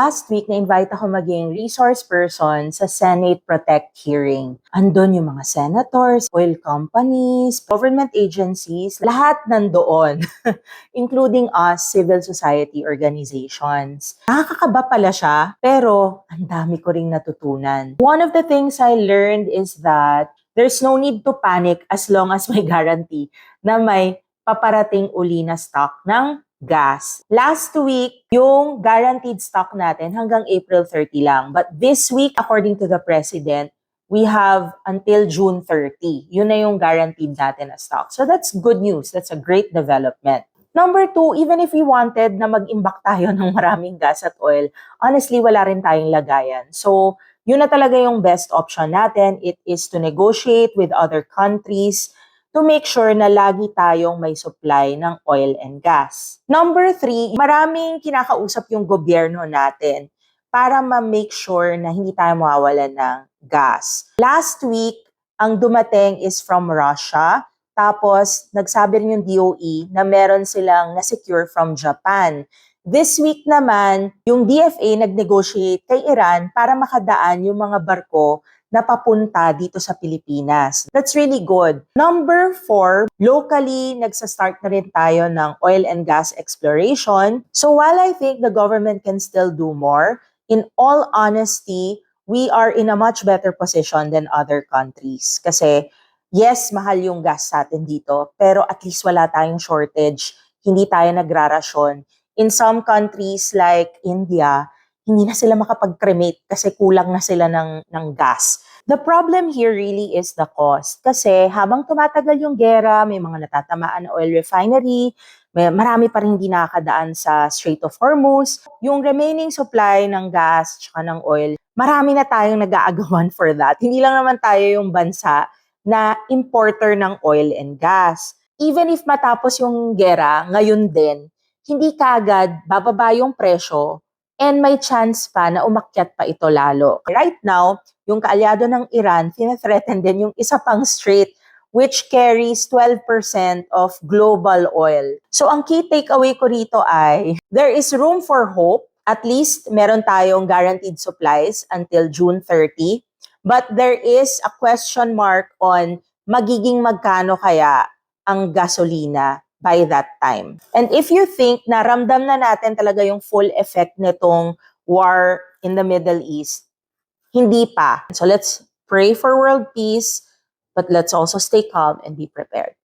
Last week, na-invite ako maging resource person sa Senate Protect hearing. Andun yung mga senators, oil companies, government agencies, lahat nandoon, including us, civil society organizations. Nakakakaba pala siya, pero ang dami ko ring natutunan. One of the things I learned is that there's no need to panic as long as may guarantee na may paparating uli na stock ng gas. Last week, yung guaranteed stock natin hanggang April 30 lang. But this week, according to the President, we have until June 30. Yun na yung guaranteed natin na stock. So that's good news. That's a great development. Number two, even if we wanted na mag-imbak tayo ng maraming gas at oil, honestly, wala rin tayong lagayan. So, yun na talaga yung best option natin. It is to negotiate with other countries to make sure na lagi tayong may supply ng oil and gas. Number three, maraming kinakausap yung gobyerno natin para ma-make sure na hindi tayo mawawalan ng gas. Last week, ang dumating is from Russia. Tapos, nagsabi rin yung DOE na meron silang na-secure from Japan. This week naman, yung DFA nag-negotiate kay Iran para makadaan yung mga barko na papunta dito sa Pilipinas. That's really good. Number four, locally, nagsastart na rin tayo ng oil and gas exploration. So while I think the government can still do more, in all honesty, we are in a much better position than other countries. Kasi, yes, mahal yung gas sa atin dito, pero at least wala tayong shortage. Hindi tayo nagrarasyon. In some countries like India, hindi na sila makapag-cremate kasi kulang na sila ng gas. The problem here really is the cost. Kasi habang tumatagal yung gera, may mga natatamaan na oil refinery, marami pa rin hindi nakakadaan sa Strait of Hormuz. Yung remaining supply ng gas at ng oil, marami na tayong nag-aagawan for that. Hindi lang naman tayo yung bansa na importer ng oil and gas. Even if matapos yung gera, ngayon din, hindi kaagad bababa yung presyo and may chance pa na umakyat pa ito lalo. Right now, yung kaalyado ng Iran, threaten din yung isa pang strait which carries 12% of global oil. So ang key takeaway ko rito ay, there is room for hope. At least meron tayong guaranteed supplies until June 30. But there is a question mark on magiging magkano kaya ang gasolina by that time. And if you think na ramdam na natin talaga yung full effect nitong war in the Middle East, hindi pa. So let's pray for world peace, but let's also stay calm and be prepared.